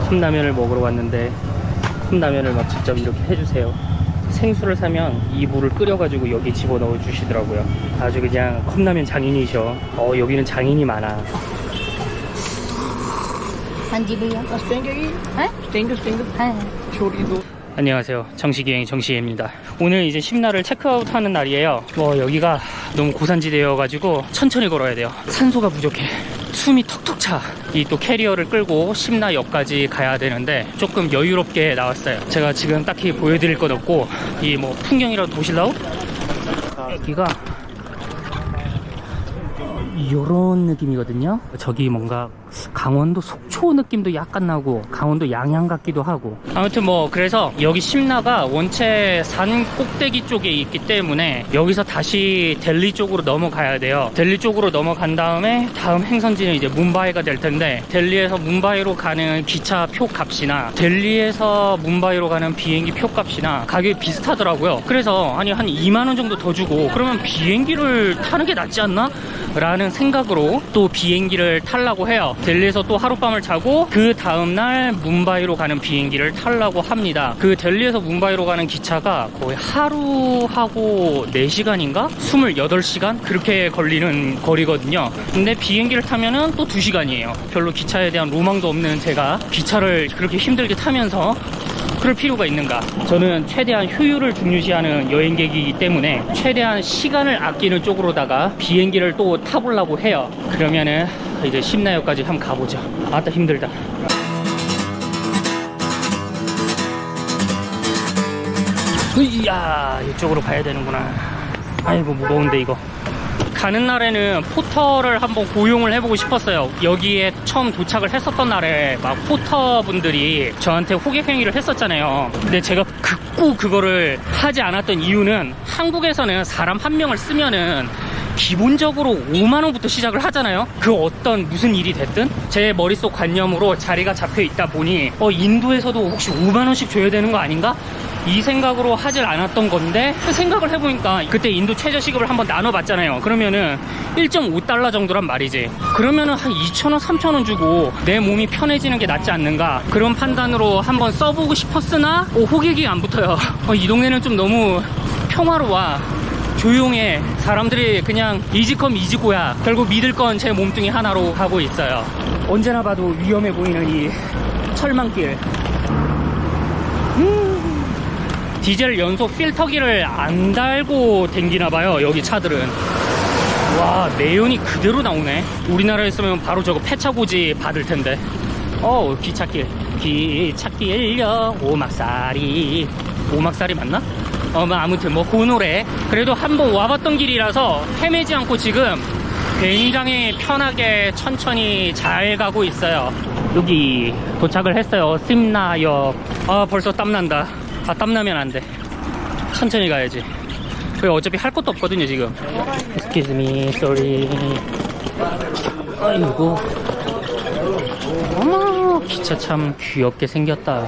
컵라면을 먹으러 왔는데 컵라면을 막 직접 이렇게 해주세요. 생수를 사면 이 물을 끓여가지고 여기 집어넣어 주시더라고요. 아주 그냥 컵라면 장인이셔. 여기는 장인이 많아. 안녕하세요, 정식여행 정시혜입니다. 오늘 이제 심라를 체크아웃 하는 날이에요. 여기가 너무 고산지대여가지고 천천히 걸어야 돼요. 산소가 부족해. 숨이 턱턱 차. 이 또 캐리어를 끌고 심라역까지 가야 되는데 조금 여유롭게 나왔어요. 제가 지금 딱히 보여드릴 건 없고, 이 뭐 풍경이라도 보실라우? 여기가 요런 느낌이거든요. 저기 뭔가 강원도 속초 느낌도 약간 나고 강원도 양양 같기도 하고, 아무튼 그래서 여기 심라가 원체 산 꼭대기 쪽에 있기 때문에 여기서 다시 델리 쪽으로 넘어가야 돼요. 델리 쪽으로 넘어간 다음에 다음 행선지는 이제 뭄바이가 될 텐데, 델리에서 뭄바이로 가는 기차 표 값이나 델리에서 뭄바이로 가는 비행기 표 값이나 가격이 비슷하더라고요. 그래서 아니 한 2만원 정도 더 주고 그러면 비행기를 타는 게 낫지 않나? 라는 생각으로 또 비행기를 타려고 해요. 델리에서 또 하룻밤을 자고 그 다음날 뭄바이로 가는 비행기를 타려고 합니다. 그 델리에서 뭄바이로 가는 기차가 거의 하루하고 4시간인가? 28시간? 그렇게 걸리는 거리거든요. 근데 비행기를 타면은 또 2시간이에요. 별로 기차에 대한 로망도 없는 제가 기차를 그렇게 힘들게 타면서 그럴 필요가 있는가? 저는 최대한 효율을 중요시하는 여행객이기 때문에 최대한 시간을 아끼는 쪽으로다가 비행기를 또 타보려고 해요. 그러면은 이제 심라역까지 한번 가보죠. 아따 힘들다. 이야, 이쪽으로 가야 되는구나. 아이고 무거운데 이거. 가는 날에는 포터를 한번 고용을 해보고 싶었어요. 여기에 처음 도착을 했었던 날에 막 포터분들이 저한테 호객 행위를 했었잖아요. 근데 제가 극구 그거를 하지 않았던 이유는, 한국에서는 사람 한 명을 쓰면은 기본적으로 5만원부터 시작을 하잖아요. 그 어떤 무슨 일이 됐든 제 머릿속 관념으로 자리가 잡혀 있다 보니 인도에서도 혹시 5만원씩 줘야 되는 거 아닌가? 이 생각으로 하질 않았던 건데, 생각을 해보니까 그때 인도 최저시급을 한번 나눠봤잖아요. 그러면은 1.5달러 정도란 말이지. 그러면은 한 2,000원, 3,000원 주고 내 몸이 편해지는 게 낫지 않는가, 그런 판단으로 한번 써보고 싶었으나 호객이 안 붙어요. 이 동네는 좀 너무 평화로워. 조용해. 사람들이 그냥 이지컴 이지고야. 결국 믿을 건 제 몸뚱이 하나로 가고 있어요. 언제나 봐도 위험해 보이는 이 철망길. 디젤 연소 필터기를 안 달고 댕기나봐요, 여기 차들은. 와, 내연이 그대로 나오네. 우리나라였으면 바로 저거 폐차고지 받을 텐데. 기찻길. 기찻길려 오막살이. 오막살이 맞나? 아무튼 그 노래. 그래도 한번 와봤던 길이라서 헤매지 않고 지금 굉장히 편하게 천천히 잘 가고 있어요. 여기 도착을 했어요. 심라역. 벌써 땀난다. 땀나면 안 돼. 천천히 가야지. 어차피 할 것도 없거든요 지금. Excuse me, sorry. 아이고. 어머, 기차 참 귀엽게 생겼다.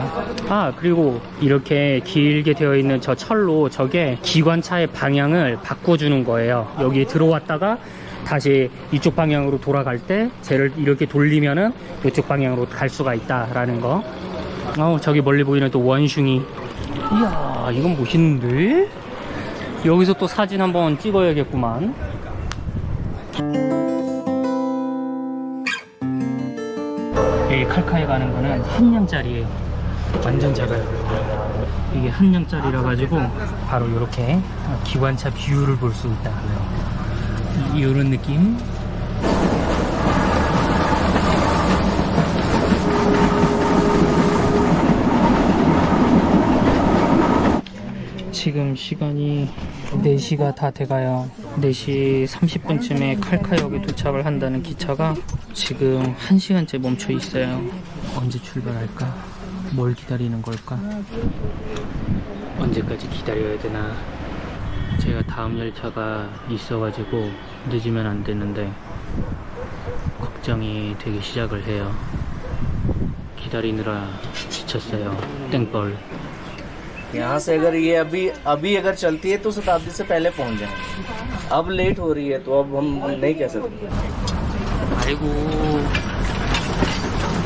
그리고 이렇게 길게 되어 있는 저 철로, 저게 기관차의 방향을 바꿔주는 거예요. 여기 들어왔다가 다시 이쪽 방향으로 돌아갈 때 쟤를 이렇게 돌리면은 이쪽 방향으로 갈 수가 있다라는 거. 저기 멀리 보이는 또 원숭이. 이야, 이건 멋있는데? 여기서 또 사진 한번 찍어야겠구만. 여기 칼카에 가는 거는 한 냥짜리예요. 완전 작아요. 이게 한 냥짜리라 가지고 바로 이렇게 기관차 뷰를 볼 수 있다. 이런 느낌. 지금 시간이 4시가 다 돼가요. 4시 30분쯤에 칼카역에 도착을 한다는 기차가 지금 1시간째 멈춰 있어요. 언제 출발할까? 뭘 기다리는 걸까? 언제까지 기다려야 되나? 제가 다음 열차가 있어가지고 늦으면 안 되는데 걱정이 되기 시작을 해요. 기다리느라 지쳤어요. 땡벌. यहाँ से अगर ये अभी अगर चलती है तो शताब्दी से पहले पहुंच जाएंगे। अब लेट हो रही है तो अब हम नहीं कह सकते। 아이고,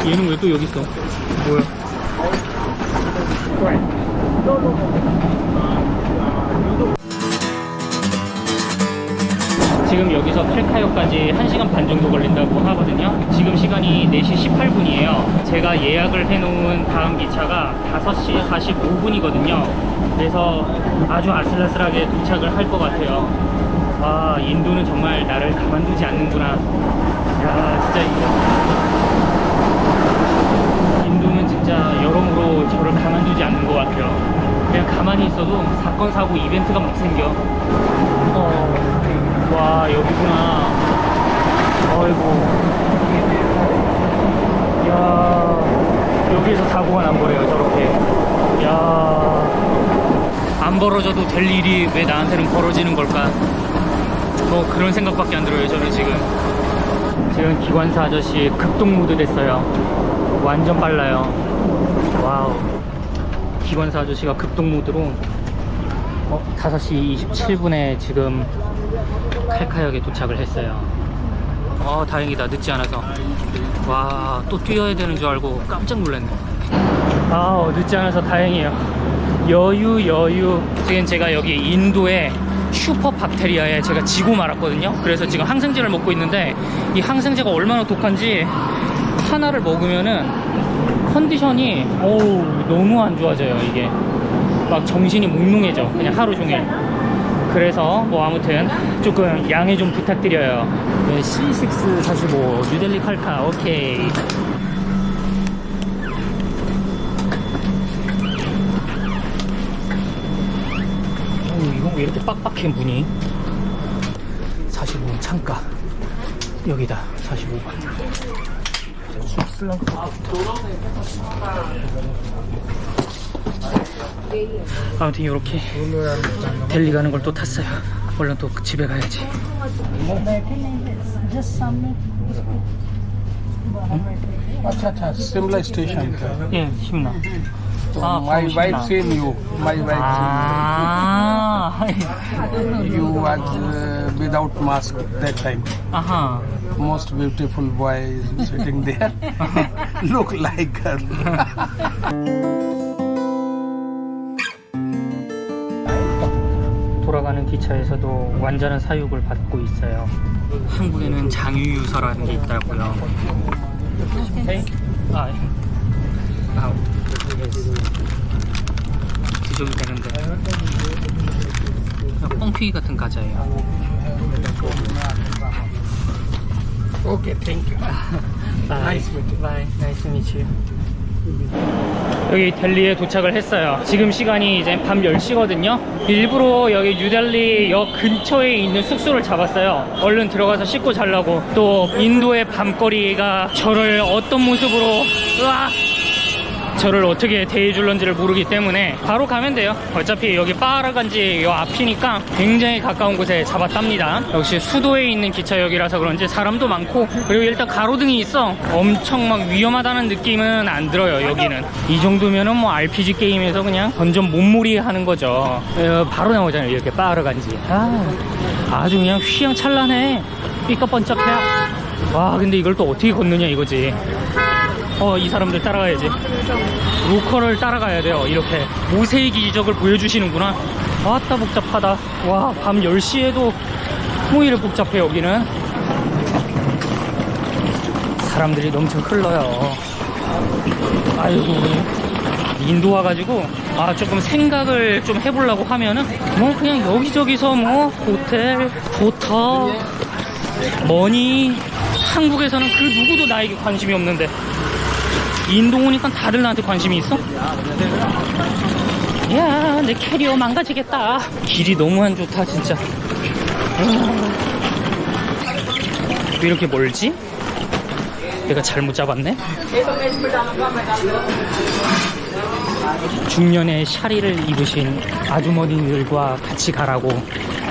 얘는 왜 또 여기 있어? 뭐야? 지금 여기서 캘카요까지 1시간 반 정도 걸린다고 하거든요. 지금 시간이 4시 18분이에요. 제가 예약을 해놓은 다음 기차가 5시 45분이거든요. 그래서 아주 아슬아슬하게 도착을 할 것 같아요. 와, 인도는 정말 나를 가만두지 않는구나. 야, 진짜 인도는 진짜 여러모로 저를 가만두지 않는 것 같아요. 그냥 가만히 있어도 사건, 사고, 이벤트가 막 생겨. 와, 여기구나. 어이구. 야, 여기서 사고가 난 거래요, 저렇게. 야, 안 벌어져도 될 일이 왜 나한테는 벌어지는 걸까? 뭐 그런 생각밖에 안 들어요, 저는 지금. 지금 기관사 아저씨 급동 모드 됐어요. 완전 빨라요. 와우. 기관사 아저씨가 급동 모드로 5시 27분에 지금 칼카역에 도착을 했어요. 다행이다. 늦지 않아서. 와, 또 뛰어야 되는 줄 알고 깜짝 놀랐네. 늦지 않아서 다행이에요. 여유. 지금 제가 여기 인도의 슈퍼 박테리아에 제가 지고 말았거든요. 그래서 지금 항생제를 먹고 있는데 이 항생제가 얼마나 독한지 하나를 먹으면은 컨디션이 너무 안 좋아져요. 이게 막 정신이 몽롱해져, 그냥 하루 종일. 그래서 뭐 아무튼 조금 양해 좀 부탁드려요. 네, C645 뉴델리 칼카. 오케이. 이건 왜 이렇게 빡빡해 문이? 45번 창가. 여기다. 45번. 아무튼 이렇게 델리 가는 걸 또 탔어요. 얼른 또 집에 가야지. अच्छा शिमला स्टेशन का 예, 심나. my wife seen you my wife you was without mask that time 아하. most beautiful boy is sitting there look like girl 돌아가는 기차에서도 완전한 사육을 받고 있어요. 한국에는 장유유서라는 게 있다고요. 드셔도 되는데 그냥 뻥튀기 같은 과자예요. okay thank you Nice to meet you. 여기 델리에 도착을 했어요. 지금 시간이 이제 밤 10시거든요. 일부러 여기 뉴델리 역 근처에 있는 숙소를 잡았어요. 얼른 들어가서 씻고 자려고. 또 인도의 밤거리가 저를 어떤 모습으로 저를 어떻게 대해줄런지를 모르기 때문에 바로 가면 돼요. 어차피 여기 파라간지 요 앞이니까 굉장히 가까운 곳에 잡았답니다. 역시 수도에 있는 기차역이라서 그런지 사람도 많고, 그리고 일단 가로등이 있어. 엄청 막 위험하다는 느낌은 안 들어요. 여기는 이 정도면은 뭐 RPG 게임에서 그냥 던전 몸몰이 하는 거죠. 바로 나오잖아요. 이렇게 파라간지. 아주 그냥 휘황찬란해. 삐까번쩍해. 와, 근데 이걸 또 어떻게 걷느냐 이거지. 이 사람들 따라가야지. 로컬을 따라가야 돼요. 이렇게 모세이기 이적을 보여주시는구나. 왔다 복잡하다. 와, 밤 10시에도 통일을 복잡해. 여기는 사람들이 엄청 흘러요. 아이고, 인도 와가지고 조금 생각을 좀 해보려고 하면은 뭐 그냥 여기저기서 뭐 호텔, 포터, 머니. 한국에서는 그 누구도 나에게 관심이 없는데 인도 오니까 다들 나한테 관심이 있어? 야, 내 캐리어 망가지겠다. 길이 너무 안 좋다 진짜. 왜 이렇게 멀지? 내가 잘못 잡았네? 중년의 샤리를 입으신 아주머니들과 같이 가라고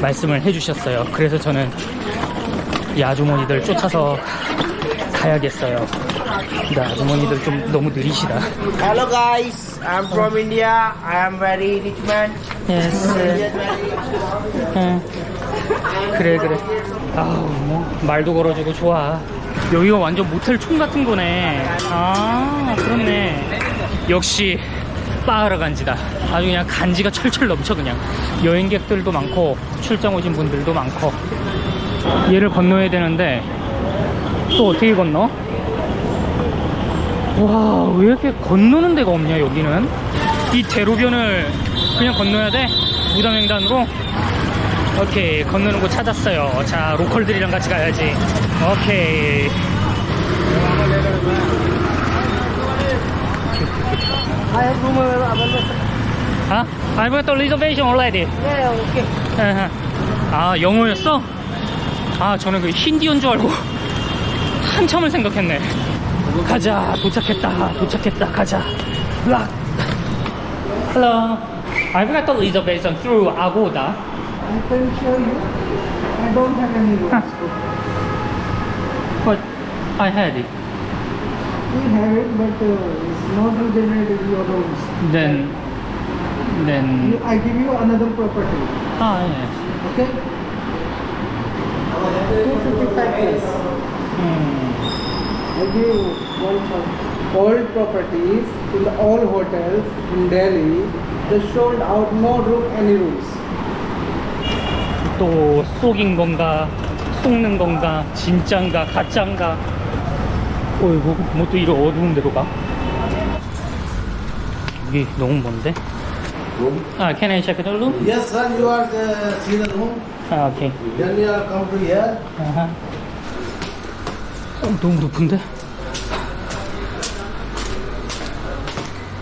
말씀을 해주셨어요. 그래서 저는 이 아주머니들 쫓아서 가야겠어요. 근데 아주머니들 좀 너무 느리시다. Hello guys, I'm from India. I am very rich man. Yes. 그래. 뭐 말도 걸어주고 좋아. 여기가 완전 모텔 촌 같은 거네. 아, 그렇네. 역시 빠하라 간지다. 아주 그냥 간지가 철철 넘쳐. 그냥 여행객들도 많고 출장 오신 분들도 많고. 얘를 건너야 되는데 또 어떻게 건너? 와, 왜 이렇게 건너는 데가 없냐 여기는? 이 대로변을 그냥 건너야 돼? 무단횡단으로? 오케이, 건너는 곳 찾았어요. 자, 로컬들이랑 같이 가야지. 오케이. I have room available. 아? I've got the reservation already. Yeah, okay. 아, 영어였어? 아, 저는 그 힌디어인 줄 알고 한참을 생각했네. 가자, 도착했다, 가자. 락. Hello. I've got the reservation through Agoda. I can show you. I don't have any rooms. But I had it. We have it, but it's not generated your rooms. Then. I give you another property. Ah, yes. Okay? 255 plus. I give you one for all properties in the all hotels in Delhi. They sold out, no room, any rooms. 또 속인 건가, 속는 건가, 진짠가, 가짠가. 어이구, 뭐 또 이런 어두운 데로 가? 여기 너무 먼데? 아, can I check the room? Yes, sir, you are see the room. 아, 오케이. Then you are come to here. 아하. 너무 높은데?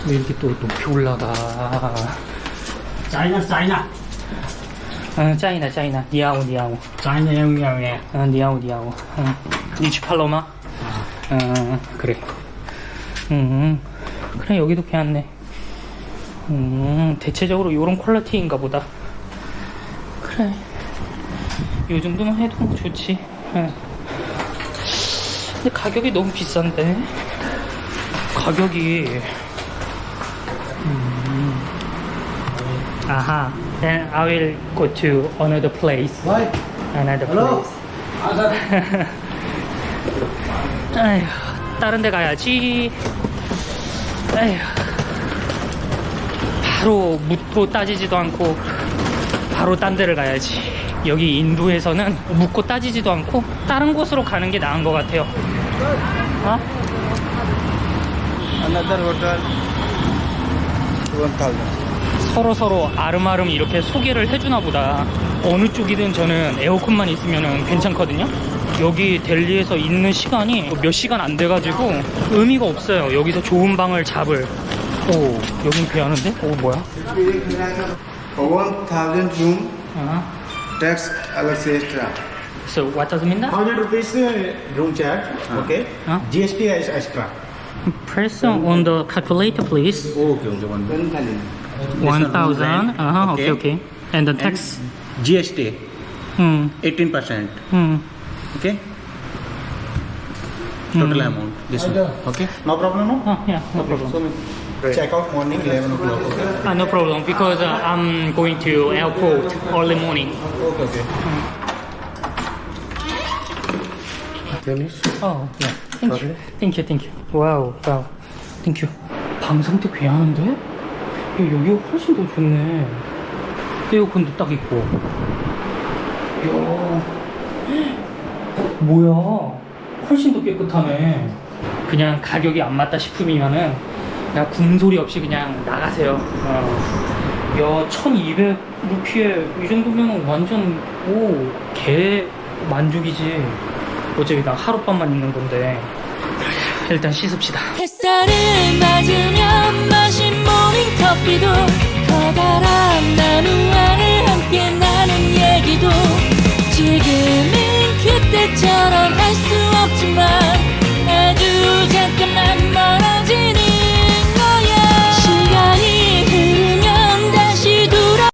왜 이렇게 또 높이 올라가? China. 아, 짜이나. 니아오. China yang. 아, 니아오. 니치 팔로마? 그래. 그래, 여기도 괜찮네. 대체적으로 요런 퀄리티인가 보다. 그래. 요 정도만 해도 좋지. 근데 가격이 너무 비싼데? 가격이. 아하. Then I will go to another place. Why? Another Hello? place. 아휴, 다른 데 가야지. 아휴. 바로 묻고 따지지도 않고 바로 딴 데를 가야지. 여기 인도에서는 묻고 따지지도 않고 다른 곳으로 가는 게 나은 것 같아요. 어? Another hotel 1000. 서로 아름아름 이렇게 소개를 해주나 보다. 어느 쪽이든 저는 에어컨만 있으면 괜찮거든요. 여기 델리에서 있는 시간이 몇 시간 안 돼가지고 의미가 없어요. 여기서 좋은 방을 잡을. 오, 여긴 괜찮은데? 오, 뭐야? 1000 room. Tax अलग से extra. So what does it mean? 100 rupees room charge. Okay. Huh? GST is extra. Press on the calculator, please. Okay. 1000. Okay. And the tax. GST Hmm. 18%. Okay. Total amount. This one. Okay. No problem. No. Oh, yeah, no problem. Check out morning 11 o'clock. Okay. No problem, because I'm going to airport early morning. Okay. Finish. Oh, yeah. Thank you. Wow. Thank you. 방 상태 괜찮은데? 야, 여기가 훨씬 더 좋네. 에어컨도 딱 있고. 야, 뭐야? 훨씬 더 깨끗하네. 그냥 가격이 안 맞다 싶으면은 그냥 궁소리 없이 그냥 나가세요. 야, 1200루피에 이 정도면 완전 개 만족이지. 어차피 나 하룻밤만 있는 건데. 일단 씻읍시다. 햇살을 맞으며 마신 모닝커피도